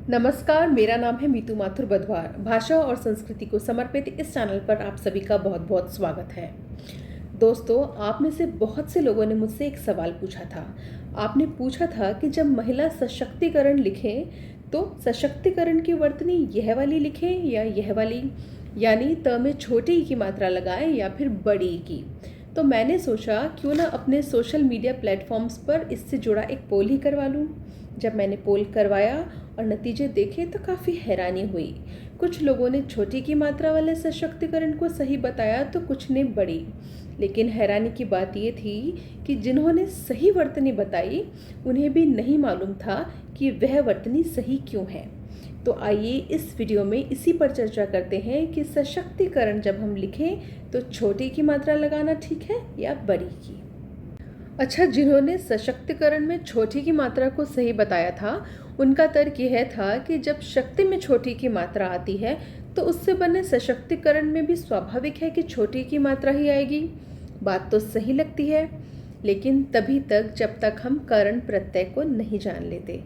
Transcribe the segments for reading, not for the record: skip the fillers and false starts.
नमस्कार, मेरा नाम है मीतू माथुर बधवार। भाषा और संस्कृति को समर्पित इस चैनल पर आप सभी का बहुत बहुत स्वागत है। दोस्तों, आप में से बहुत से लोगों ने मुझसे एक सवाल पूछा था। आपने पूछा था कि जब महिला सशक्तिकरण लिखें तो सशक्तिकरण की वर्तनी यह वाली लिखें या यह वाली, यानी त में छोटी ई की मात्रा लगाएं या फिर बड़ी ई की। तो मैंने सोचा क्यों ना अपने सोशल मीडिया प्लेटफॉर्म्स पर इससे जुड़ा एक पोल ही करवा लूँ। जब मैंने पोल करवाया और नतीजे देखे तो काफ़ी हैरानी हुई। कुछ लोगों ने छोटी की मात्रा वाले सशक्तिकरण को सही बताया तो कुछ ने बड़ी। लेकिन हैरानी की बात ये थी कि जिन्होंने सही वर्तनी बताई उन्हें भी नहीं मालूम था कि वह वर्तनी सही क्यों है। तो आइए इस वीडियो में इसी पर चर्चा करते हैं कि सशक्तिकरण जब हम लिखें तो छोटी की मात्रा लगाना ठीक है या बड़ी की। अच्छा, जिन्होंने सशक्तिकरण में छोटी की मात्रा को सही बताया था उनका तर्क यह था कि जब शक्ति में छोटी की मात्रा आती है तो उससे बने सशक्तिकरण में भी स्वाभाविक है कि छोटी की मात्रा ही आएगी। बात तो सही लगती है, लेकिन तभी तक जब तक हम करण प्रत्यय को नहीं जान लेते।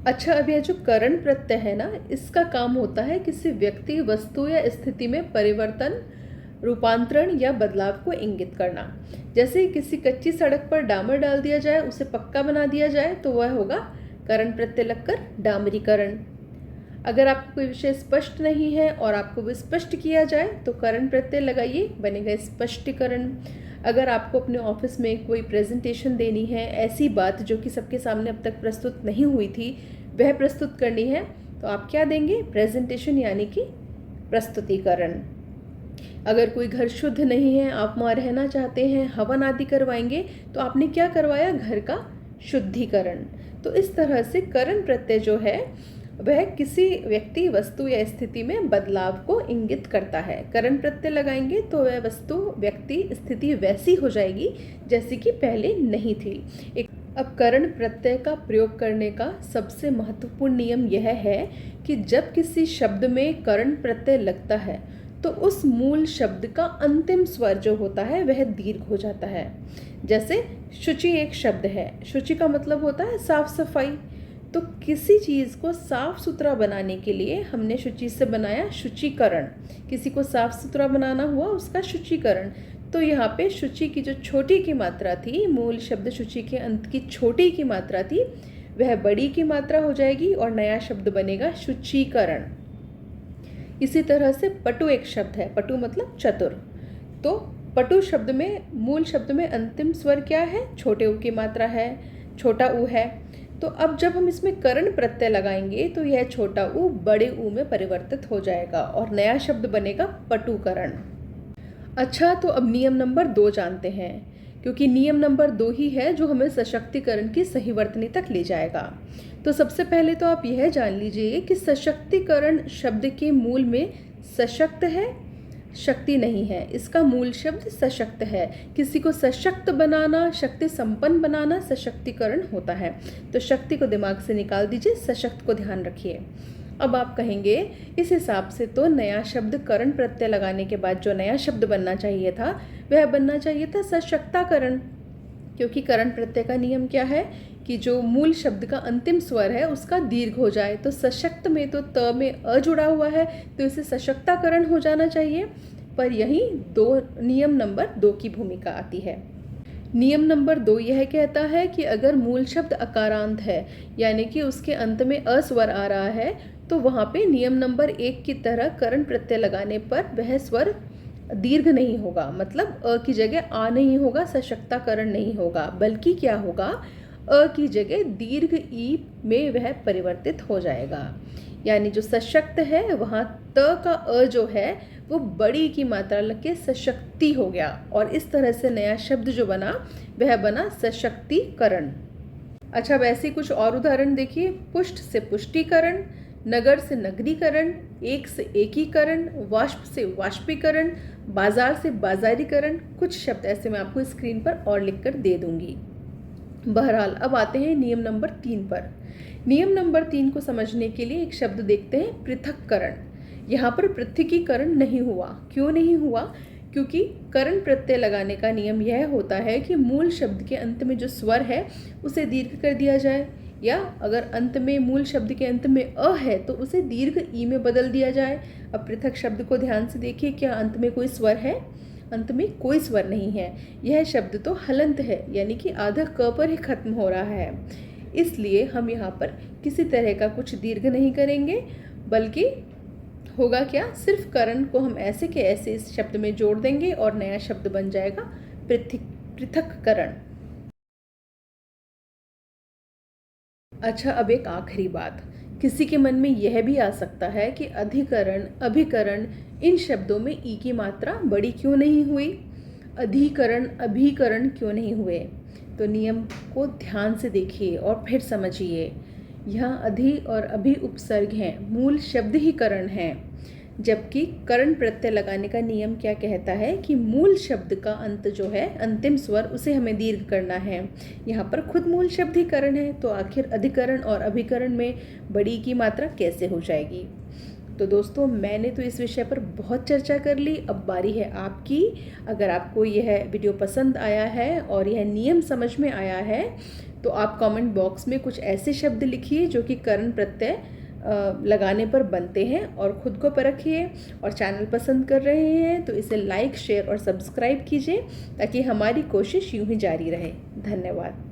अच्छा, अब यह जो करण प्रत्यय है ना, इसका काम होता है किसी व्यक्ति, वस्तु या स्थिति में परिवर्तन, रूपांतरण या बदलाव को इंगित करना। जैसे किसी कच्ची सड़क पर डामर डाल दिया जाए, उसे पक्का बना दिया जाए तो वह होगा करण प्रत्यय लगकर डामरीकरण। अगर आपको कोई विषय स्पष्ट नहीं है और आपको वो स्पष्ट किया जाए तो करण प्रत्यय लगाइए, बनेगा स्पष्टीकरण। अगर आपको अपने ऑफिस में कोई प्रेजेंटेशन देनी है, ऐसी बात जो कि सबके सामने अब तक प्रस्तुत नहीं हुई थी वह प्रस्तुत करनी है, तो आप क्या देंगे? प्रेजेंटेशन, यानी कि प्रस्तुतिकरण। अगर कोई घर शुद्ध नहीं है, आप वहाँ रहना चाहते हैं, हवन आदि करवाएंगे, तो आपने क्या करवाया? घर का शुद्धिकरण। तो इस तरह से करण प्रत्यय जो है वह किसी व्यक्ति, वस्तु या स्थिति में बदलाव को इंगित करता है। करण प्रत्यय लगाएंगे तो वह वस्तु, व्यक्ति, स्थिति वैसी हो जाएगी जैसी कि पहले नहीं थी। अब करण प्रत्यय का प्रयोग करने का सबसे महत्वपूर्ण नियम यह है कि जब किसी शब्द में करण प्रत्यय लगता है तो उस मूल शब्द का अंतिम स्वर जो होता है वह दीर्घ हो जाता है। जैसे शुचि एक शब्द है, शुचि का मतलब होता है साफ सफाई। तो किसी चीज़ को साफ सुथरा बनाने के लिए हमने शुचि से बनाया शुचिकरण। किसी को साफ सुथरा बनाना हुआ, उसका शुचिकरण। तो यहाँ पे शुचि की जो छोटी की मात्रा थी, मूल शब्द शुचि के अंत की छोटी की मात्रा थी, वह बड़ी की मात्रा हो जाएगी और नया शब्द बनेगा शुचिकरण। इसी तरह से पटु एक शब्द है, पटु मतलब चतुर। तो पटु शब्द में, मूल शब्द में अंतिम स्वर क्या है? छोटे उ की मात्रा है, छोटा उ है। तो अब जब हम इसमें करण प्रत्यय लगाएंगे तो यह छोटा उ बड़े उ में परिवर्तित हो जाएगा और नया शब्द बनेगा पटुकरण। अच्छा, तो अब नियम नंबर 2 जानते हैं, क्योंकि नियम नंबर 2 ही है जो हमें सशक्तिकरण की सही वर्तनी तक ले जाएगा। तो सबसे पहले तो आप यह जान लीजिए कि सशक्तिकरण शब्द के मूल में सशक्त है, शक्ति नहीं है। इसका मूल शब्द सशक्त है। किसी को सशक्त बनाना, शक्ति संपन्न बनाना सशक्तिकरण होता है। तो शक्ति को दिमाग से निकाल दीजिए, सशक्त को ध्यान रखिए। अब आप कहेंगे इस हिसाब से तो नया शब्द करण प्रत्यय लगाने के बाद जो नया शब्द बनना चाहिए था वह बनना चाहिए था सशक्ताकरण, क्योंकि करण प्रत्यय का नियम क्या है कि जो मूल शब्द का अंतिम स्वर है उसका दीर्घ हो जाए। तो सशक्त में तो त में अ जुड़ा हुआ है, तो इसे सशक्ताकरण हो जाना चाहिए। पर यही नियम नंबर 2 की भूमिका आती है। नियम नंबर 2 यह कहता है कि अगर मूल शब्द अकारांत है, यानी कि उसके अंत में अ स्वर आ रहा है, तो वहाँ पे नियम नंबर 1 की तरह करण प्रत्यय लगाने पर वह स्वर दीर्घ नहीं होगा, मतलब अ की जगह आ नहीं होगा, सशक्ताकरण नहीं होगा, बल्कि क्या होगा? अ की जगह दीर्घ ई में वह परिवर्तित हो जाएगा। यानी जो सशक्त है वहाँ त का अ जो है वो बड़ी की मात्रा लग के सशक्ति हो गया, और इस तरह से नया शब्द जो बना वह बना सशक्तिकरण। अच्छा, वैसे ही कुछ और उदाहरण देखिए। पुष्ट से पुष्टिकरण, नगर से नगरीकरण, एक से एकीकरण, वाष्प से वाष्पीकरण, बाजार से बाजारीकरण। कुछ शब्द ऐसे मैं आपको स्क्रीन पर और लिखकर दे दूंगी। बहरहाल, अब आते हैं नियम नंबर 3 पर। नियम नंबर 3 को समझने के लिए एक शब्द देखते हैं, पृथक्करण। यहाँ पर पृथकीकरण नहीं हुआ। क्यों नहीं हुआ? क्योंकि करण प्रत्यय लगाने का नियम यह होता है कि मूल शब्द के अंत में जो स्वर है उसे दीर्घ कर दिया जाए। या अगर अंत में मूल शब्द के अंत में अ है तो उसे दीर्घ ई में बदल दिया जाए। अब पृथक शब्द को ध्यान से देखिए, क्या अंत में कोई स्वर है? अंत में कोई स्वर नहीं है। यह शब्द तो हलंत है, यानी कि आधा क पर ही खत्म हो रहा है। इसलिए हम यहाँ पर किसी तरह का कुछ दीर्घ नहीं करेंगे, बल्कि होगा क्या, सिर्फ करण को हम ऐसे के ऐसे इस शब्द में जोड़ देंगे और नया शब्द बन जाएगा पृथक्करण। अच्छा, अब एक आखिरी बात, किसी के मन में यह भी आ सकता है कि अधिकरण, अभिकरण, इन शब्दों में ई की मात्रा बड़ी क्यों नहीं हुई, अधिकरण, अभिकरण क्यों नहीं हुए? तो नियम को ध्यान से देखिए और फिर समझिए। यहाँ अधि और अभि उपसर्ग हैं, मूल शब्द ही करण हैं, जबकि करण प्रत्यय लगाने का नियम क्या कहता है कि मूल शब्द का अंत जो है, अंतिम स्वर, उसे हमें दीर्घ करना है। यहाँ पर खुद मूल शब्द ही करण है, तो आखिर अधिकरण और अभिकरण में बड़ी की मात्रा कैसे हो जाएगी? तो दोस्तों, मैंने तो इस विषय पर बहुत चर्चा कर ली, अब बारी है आपकी। अगर आपको यह वीडियो पसंद आया है और यह नियम समझ में आया है तो आप कमेंट बॉक्स में कुछ ऐसे शब्द लिखिए जो कि करण प्रत्यय लगाने पर बनते हैं, और ख़ुद को परखिए। और चैनल पसंद कर रहे हैं तो इसे लाइक, शेयर और सब्सक्राइब कीजिए ताकि हमारी कोशिश यूं ही जारी रहे। धन्यवाद।